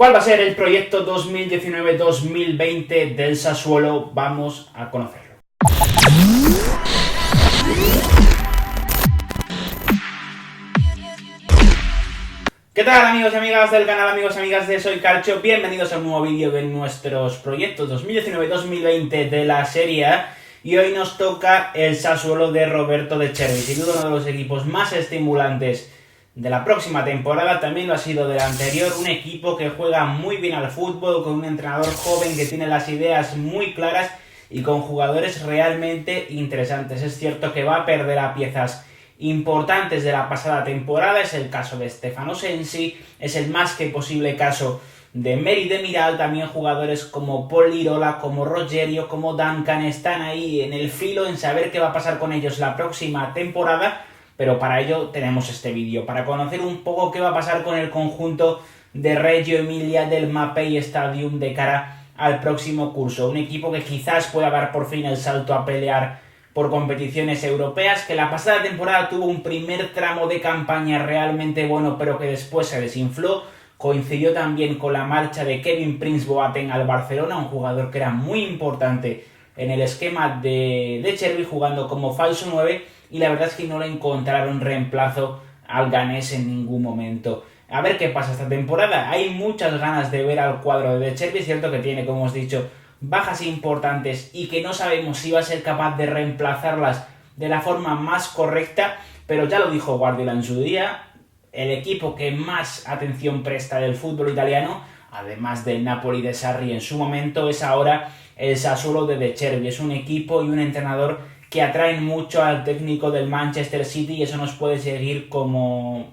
¿Cuál va a ser el proyecto 2019-2020 del Sassuolo? Vamos a conocerlo. ¿Qué tal, amigos y amigas del canal, amigos y amigas de Soy Calcio? Bienvenidos a un nuevo vídeo de nuestros proyectos 2019-2020 de la Serie A. Y hoy nos toca el Sassuolo de Roberto De Zerbi, sin duda uno de los equipos más estimulantes de la próxima temporada. También lo ha sido de la anterior, un equipo que juega muy bien al fútbol, con un entrenador joven que tiene las ideas muy claras y con jugadores realmente interesantes. Es cierto que va a perder a piezas importantes de la pasada temporada, es el caso de Stefano Sensi, es el más que posible caso de Mary Demiral, también jugadores como Paul Lirola, como Rogerio, como Duncan, están ahí en el filo en saber qué va a pasar con ellos la próxima temporada, pero para ello tenemos este vídeo, para conocer un poco qué va a pasar con el conjunto de Reggio Emilia del Mapei Stadium de cara al próximo curso, un equipo que quizás pueda dar por fin el salto a pelear por competiciones europeas, que la pasada temporada tuvo un primer tramo de campaña realmente bueno, pero que después se desinfló. Coincidió también con la marcha de Kevin Prince Boateng al Barcelona, un jugador que era muy importante en el esquema de Zerbi, jugando como falso 9, y la verdad es que no le encontraron reemplazo al ganés en ningún momento. A ver qué pasa esta temporada. Hay muchas ganas de ver al cuadro de Zerbi. Es cierto que tiene, como os he dicho, bajas importantes y que no sabemos si va a ser capaz de reemplazarlas de la forma más correcta, pero ya lo dijo Guardiola en su día, el equipo que más atención presta del fútbol italiano, además del Napoli de Sarri en su momento, es ahora el Sassuolo de Zerbi. Es un equipo y un entrenador que atraen mucho al técnico del Manchester City, y eso nos puede servir como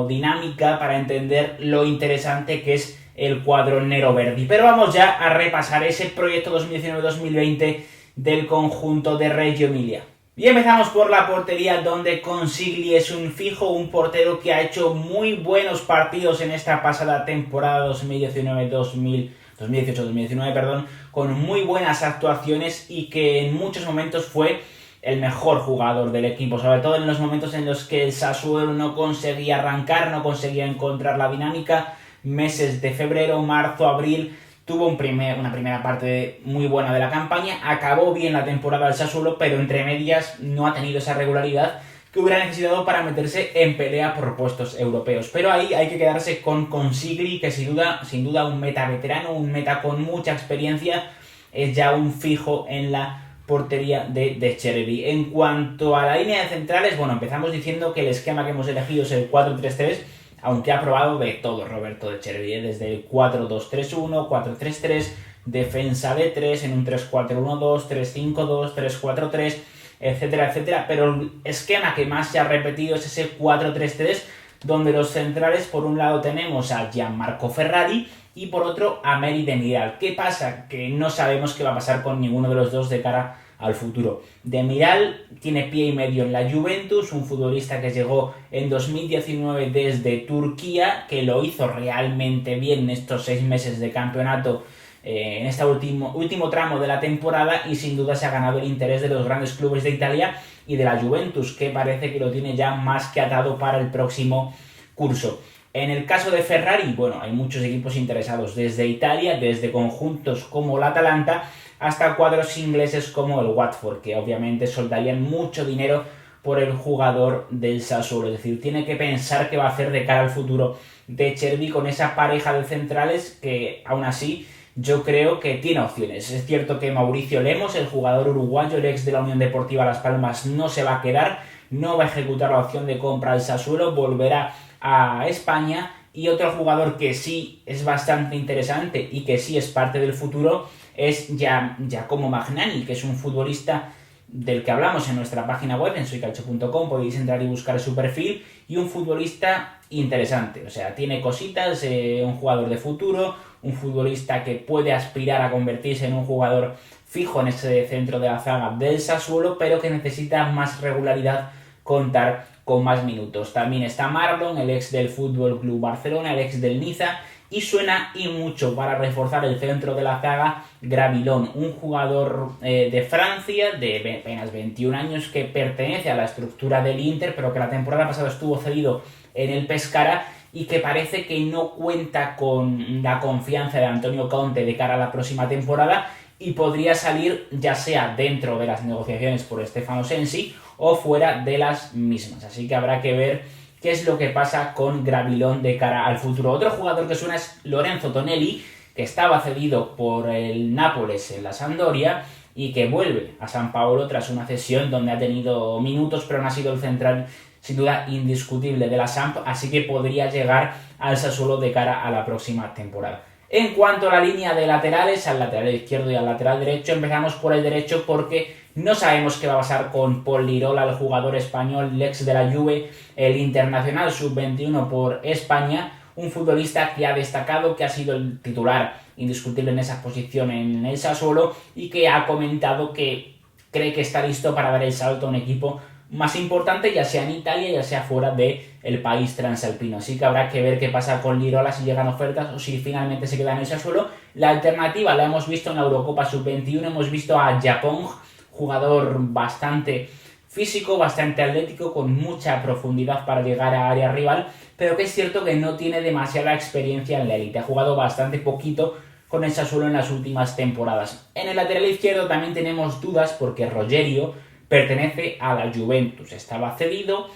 dinámica para entender lo interesante que es el cuadro neroverdi. Pero vamos ya a repasar ese proyecto 2019-2020 del conjunto de Reggio Emilia. Y empezamos por la portería, donde Consigli es un fijo, un portero que ha hecho muy buenos partidos en esta pasada temporada 2018-2019, con muy buenas actuaciones y que en muchos momentos fue el mejor jugador del equipo, sobre todo en los momentos en los que el Sassuolo no conseguía arrancar, no conseguía encontrar la dinámica. Meses de febrero, marzo, abril, tuvo una primera parte muy buena de la campaña, acabó bien la temporada del Sassuolo, pero entre medias no ha tenido esa regularidad que hubiera necesitado para meterse en pelea por puestos europeos. Pero ahí hay que quedarse con Consigli, que sin duda un meta veterano, un meta con mucha experiencia, es ya un fijo en la portería de Zerbi. En cuanto a la línea de centrales, empezamos diciendo que el esquema que hemos elegido es el 4-3-3, aunque ha probado de todo Roberto De Zerbi, desde el 4-2-3-1, 4-3-3, defensa de 3, en un 3-4-1-2, 3-5-2, 3-4-3, etcétera, etcétera, pero el esquema que más se ha repetido es ese 4-3-3, donde los centrales, por un lado tenemos a Gianmarco Ferrari y por otro a Mary Demiral. ¿Qué pasa? Que no sabemos qué va a pasar con ninguno de los dos de cara al futuro. Demiral tiene pie y medio en la Juventus, un futbolista que llegó en 2019 desde Turquía, que lo hizo realmente bien en estos 6 meses de campeonato, en este último tramo de la temporada, y sin duda se ha ganado el interés de los grandes clubes de Italia y de la Juventus, que parece que lo tiene ya más que atado para el próximo curso. En el caso de Ferrari, hay muchos equipos interesados, desde Italia, desde conjuntos como el Atalanta, hasta cuadros ingleses como el Watford, que obviamente soltarían mucho dinero por el jugador del Sassuolo. Es decir, tiene que pensar qué va a hacer de cara al futuro de Zerbi con esa pareja de centrales que, aún así, yo creo que tiene opciones. Es cierto que Mauricio Lemos, el jugador uruguayo, el ex de la Unión Deportiva Las Palmas, no se va a quedar, no va a ejecutar la opción de compra al Sassuolo, volverá a España. Y otro jugador que sí es bastante interesante y que sí es parte del futuro es Giacomo Magnani, que es un futbolista del que hablamos en nuestra página web, en soycalcio.com, podéis entrar y buscar su perfil, y un futbolista interesante, tiene cositas, un jugador de futuro, un futbolista que puede aspirar a convertirse en un jugador fijo en ese centro de la zaga del Sassuolo, pero que necesita más regularidad, contar con más minutos. También está Marlon, el ex del Fútbol Club Barcelona, el ex del Niza, y suena y mucho para reforzar el centro de la zaga Gravilón, un jugador de Francia de apenas 21 años que pertenece a la estructura del Inter, pero que la temporada pasada estuvo cedido en el Pescara y que parece que no cuenta con la confianza de Antonio Conte de cara a la próxima temporada y podría salir ya sea dentro de las negociaciones por Stefano Sensi o fuera de las mismas. Así que habrá que ver qué es lo que pasa con Gravilón de cara al futuro. Otro jugador que suena es Lorenzo Tonelli, que estaba cedido por el Nápoles en la Sampdoria y que vuelve a San Paolo tras una cesión donde ha tenido minutos, pero no ha sido el central sin duda indiscutible de la Samp, así que podría llegar al Sassuolo de cara a la próxima temporada. En cuanto a la línea de laterales, al lateral izquierdo y al lateral derecho, empezamos por el derecho porque no sabemos qué va a pasar con Pol Lirola, el jugador español, el ex de la Juve, el internacional sub-21 por España, un futbolista que ha destacado, que ha sido el titular indiscutible en esa posición en el Sassuolo y que ha comentado que cree que está listo para dar el salto a un equipo más importante, ya sea en Italia, ya sea fuera del país transalpino. Así que habrá que ver qué pasa con Lirola, si llegan ofertas o si finalmente se queda en el Sassuolo. La alternativa la hemos visto en la Eurocopa Sub-21, hemos visto a Japón, jugador bastante físico, bastante atlético, con mucha profundidad para llegar a área rival, pero que es cierto que no tiene demasiada experiencia en la élite. Ha jugado bastante poquito con el Sassuolo en las últimas temporadas. En el lateral izquierdo también tenemos dudas porque Rogerio pertenece a la Juventus, estaba cedido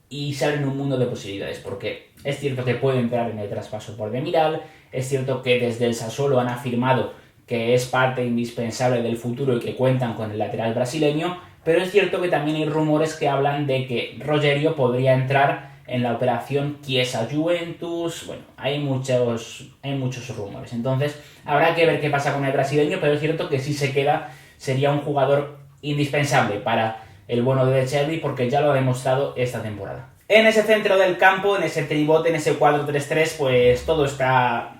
y se abre un mundo de posibilidades, porque es cierto que puede entrar en el traspaso por Demiral, es cierto que desde el Sassuolo han afirmado que es parte indispensable del futuro y que cuentan con el lateral brasileño, pero es cierto que también hay rumores que hablan de que Rogerio podría entrar en la operación Chiesa Juventus. Bueno, hay muchos rumores, entonces habrá que ver qué pasa con el brasileño, pero es cierto que si se queda sería un jugador indispensable para el bueno de De Zerbi porque ya lo ha demostrado esta temporada. En ese centro del campo, en ese tribote, en ese 4-3-3, pues todo está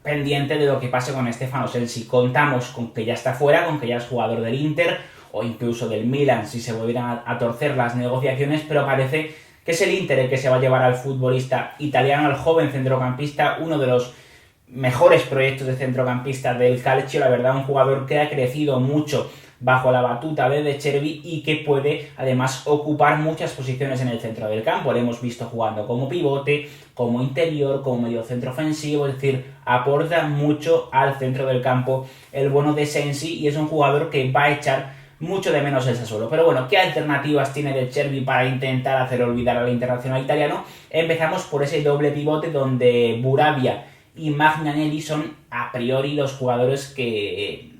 pendiente de lo que pase con Stefano Sensi. Contamos con que ya está fuera, con que ya es jugador del Inter o incluso del Milan si se volvieran a torcer las negociaciones, pero parece que es el Inter el que se va a llevar al futbolista italiano, al joven centrocampista, uno de los mejores proyectos de centrocampista del Calcio, la verdad, un jugador que ha crecido mucho bajo la batuta de De Zerbi y que puede además ocupar muchas posiciones en el centro del campo. Le hemos visto jugando como pivote, como interior, como medio centro ofensivo, es decir, aporta mucho al centro del campo el bueno de Sensi y es un jugador que va a echar mucho de menos el Sassuolo. Pero bueno, ¿qué alternativas tiene De Zerbi para intentar hacer olvidar al internacional italiano? Empezamos por ese doble pivote donde Burabia y Magnanelli son a priori los jugadores que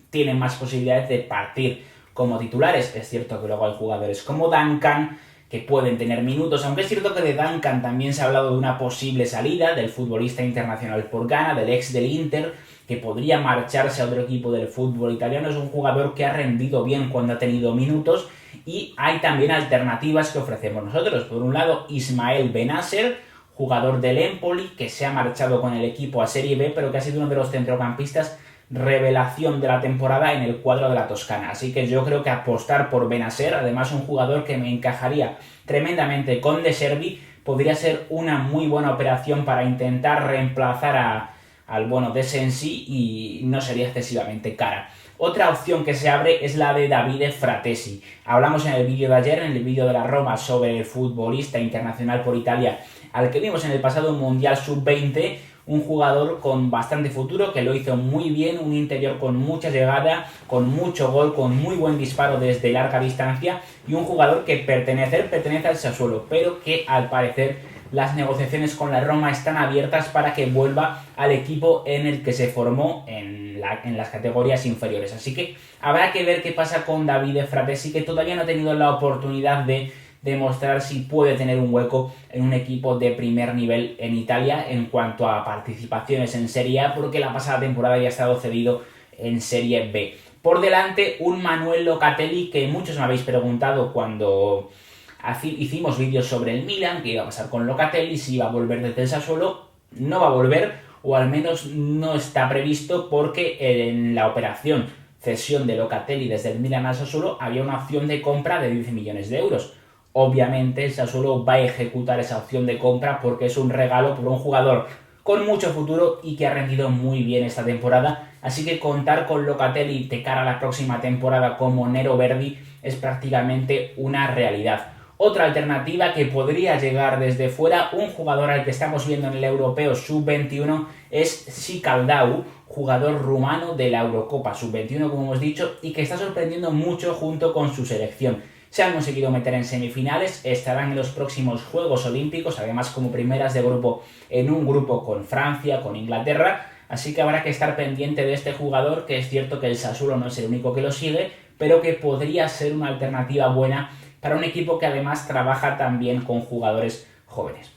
tienen más posibilidades de partir como titulares. Es cierto que luego hay jugadores como Duncan que pueden tener minutos, aunque es cierto que de Duncan también se ha hablado de una posible salida del futbolista internacional por Ghana, del ex del Inter, que podría marcharse a otro equipo del fútbol italiano. Es un jugador que ha rendido bien cuando ha tenido minutos y hay también alternativas que ofrecemos nosotros. Por un lado, Ismael Benasser, jugador del Empoli, que se ha marchado con el equipo a Serie B, pero que ha sido uno de los centrocampistas revelación de la temporada en el cuadro de la Toscana. Así que yo creo que apostar por Benasser, además un jugador que me encajaría tremendamente con De Zerbi, podría ser una muy buena operación para intentar reemplazar al bueno de Sensi y no sería excesivamente cara. Otra opción que se abre es la de Davide Fratesi. Hablamos en el vídeo de ayer, en el vídeo de la Roma, sobre el futbolista internacional por Italia al que vimos en el pasado Mundial Sub-20, un jugador con bastante futuro, que lo hizo muy bien, un interior con mucha llegada, con mucho gol, con muy buen disparo desde larga distancia y un jugador que pertenece al Sassuolo, pero que al parecer las negociaciones con la Roma están abiertas para que vuelva al equipo en el que se formó en las categorías inferiores. Así que habrá que ver qué pasa con Davide Fratesi, que todavía no ha tenido la oportunidad de demostrar si puede tener un hueco en un equipo de primer nivel en Italia en cuanto a participaciones en Serie A, porque la pasada temporada había estado cedido en Serie B. Por delante, un Manuel Locatelli, que muchos me habéis preguntado cuando hicimos vídeos sobre el Milan, qué iba a pasar con Locatelli, si iba a volver desde el Sassuolo. No va a volver, o al menos no está previsto, porque en la operación cesión de Locatelli desde el Milan al Sassuolo había una opción de compra de 10 millones de euros. Obviamente el Sassuolo va a ejecutar esa opción de compra porque es un regalo por un jugador con mucho futuro y que ha rendido muy bien esta temporada. Así que contar con Locatelli de cara a la próxima temporada como Nero Verdi es prácticamente una realidad. Otra alternativa que podría llegar desde fuera, un jugador al que estamos viendo en el Europeo Sub-21 es Sikaldau, jugador rumano de la Eurocopa Sub-21, como hemos dicho, y que está sorprendiendo mucho junto con su selección. Se han conseguido meter en semifinales, estarán en los próximos Juegos Olímpicos, además como primeras de grupo en un grupo con Francia, con Inglaterra, así que habrá que estar pendiente de este jugador, que es cierto que el Sassuolo no es el único que lo sigue, pero que podría ser una alternativa buena para un equipo que además trabaja también con jugadores jóvenes.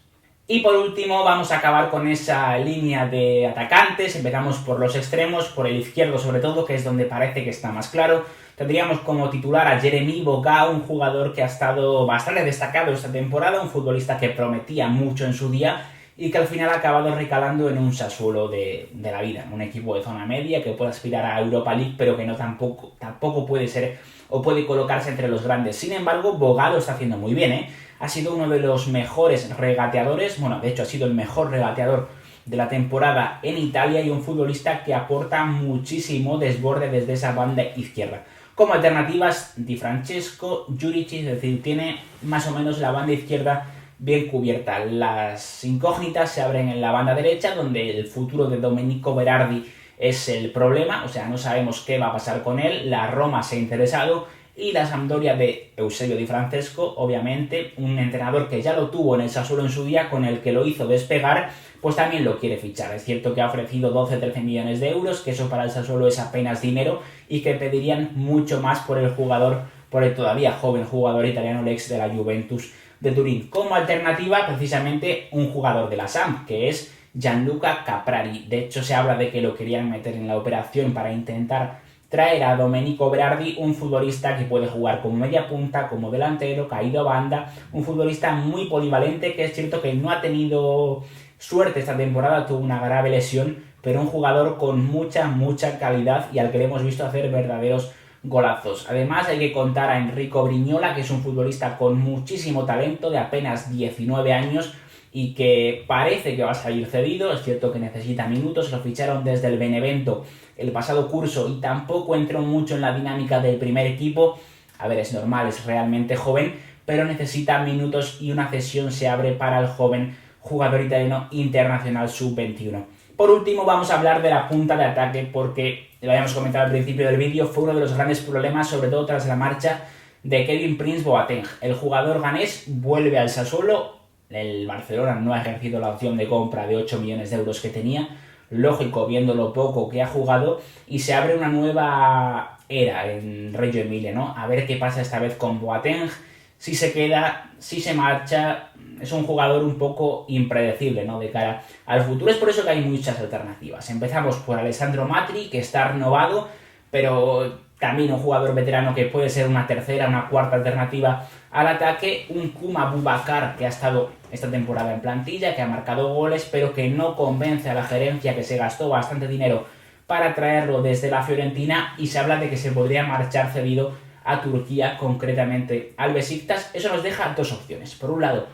Y por último vamos a acabar con esa línea de atacantes. Empezamos por los extremos, por el izquierdo sobre todo, que es donde parece que está más claro. Tendríamos como titular a Jeremy Boga, un jugador que ha estado bastante destacado esta temporada, un futbolista que prometía mucho en su día y que al final ha acabado recalando en un Sassuolo de la vida, un equipo de zona media que puede aspirar a Europa League, pero que no tampoco puede ser o puede colocarse entre los grandes. Sin embargo, Boga lo está haciendo muy bien, ¿eh? Ha sido uno de los mejores regateadores, bueno, de hecho ha sido el mejor regateador de la temporada en Italia y un futbolista que aporta muchísimo desborde desde esa banda izquierda. Como alternativas, Di Francesco, Jurici, es decir, tiene más o menos la banda izquierda bien cubierta. Las incógnitas se abren en la banda derecha, donde el futuro de Domenico Berardi es el problema, o sea, no sabemos qué va a pasar con él. La Roma se ha interesado y la Sampdoria de Eusebio Di Francesco, obviamente, un entrenador que ya lo tuvo en el Sassuolo en su día, con el que lo hizo despegar, pues también lo quiere fichar. Es cierto que ha ofrecido 12-13 millones de euros, que eso para el Sassuolo es apenas dinero, y que pedirían mucho más por el jugador, por el todavía joven jugador italiano, el ex de la Juventus de Turín. Como alternativa, precisamente, un jugador de la Samp, que es Gianluca Caprari. De hecho, se habla de que lo querían meter en la operación para intentar traer a Domenico Berardi, un futbolista que puede jugar como media punta, como delantero, caído a banda, un futbolista muy polivalente, que es cierto que no ha tenido suerte esta temporada, tuvo una grave lesión, pero un jugador con mucha calidad y al que le hemos visto hacer verdaderos golazos. Además hay que contar a Enrico Brignola, que es un futbolista con muchísimo talento, de apenas 19 años, y que parece que va a salir cedido. Es cierto que necesita minutos, lo ficharon desde el Benevento el pasado curso y tampoco entró mucho en la dinámica del primer equipo. A ver, es normal, es realmente joven, pero necesita minutos y una cesión se abre para el joven jugador italiano internacional sub-21. Por último vamos a hablar de la punta de ataque, porque lo habíamos comentado al principio del vídeo, fue uno de los grandes problemas, sobre todo tras la marcha de Kevin Prince Boateng. El jugador ganés vuelve al Sassuolo. El Barcelona no ha ejercido la opción de compra de 8 millones de euros que tenía, lógico viendo lo poco que ha jugado, y se abre una nueva era en Reggio Emilia, ¿no? A ver qué pasa esta vez con Boateng, si se queda, si se marcha. Es un jugador un poco impredecible, ¿no?, de cara al futuro. Es por eso que hay muchas alternativas. Empezamos por Alessandro Matri, que está renovado, pero también un jugador veterano que puede ser una tercera, una cuarta alternativa al ataque. Un Kuma Boubacar, que ha estado esta temporada en plantilla, que ha marcado goles, pero que no convence a la gerencia, que se gastó bastante dinero para traerlo desde la Fiorentina, y se habla de que se podría marchar cedido a Turquía, concretamente al Besiktas. Eso nos deja dos opciones. Por un lado,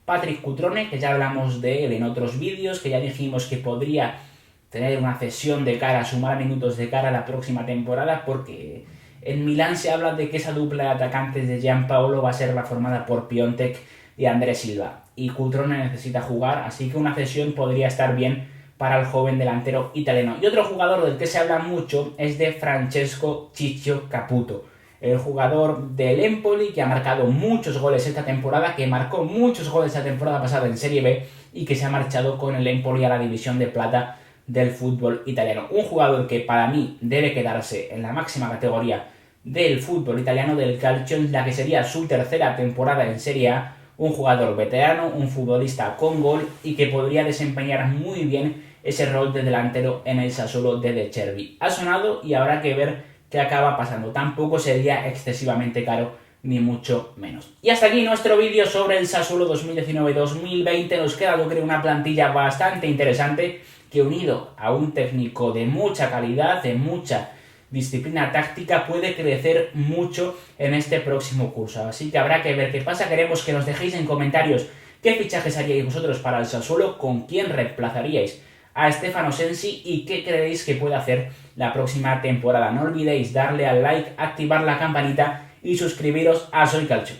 Patrick Cutrone, que ya hablamos de él en otros vídeos, que ya dijimos que podría tener una cesión de cara, sumar minutos de cara a la próxima temporada, porque en Milán se habla de que esa dupla de atacantes de Gianpaolo va a ser la formada por Piontek y Andrés Silva, y Cutrone necesita jugar, así que una cesión podría estar bien para el joven delantero italiano. Y otro jugador del que se habla mucho es de Francesco Ciccio Caputo, el jugador del Empoli, que ha marcado muchos goles esta temporada, que marcó muchos goles la temporada pasada en Serie B y que se ha marchado con el Empoli a la división de plata del fútbol italiano. Un jugador que para mí debe quedarse en la máxima categoría del fútbol italiano, del Calcio, en la que sería su tercera temporada en Serie A. Un jugador veterano, un futbolista con gol y que podría desempeñar muy bien ese rol de delantero en el Sassuolo de De Cervi. Ha sonado y habrá que ver qué acaba pasando. Tampoco sería excesivamente caro, ni mucho menos. Y hasta aquí nuestro vídeo sobre el Sassuolo 2019-2020. Nos queda, yo creo, una plantilla bastante interesante, que unido a un técnico de mucha calidad, de mucha disciplina táctica, puede crecer mucho en este próximo curso. Así que habrá que ver qué pasa. Queremos que nos dejéis en comentarios qué fichajes haríais vosotros para el Sassuolo, con quién reemplazaríais a Stefano Sensi y qué creéis que puede hacer la próxima temporada. No olvidéis darle al like, activar la campanita y suscribiros a Soy Calcio.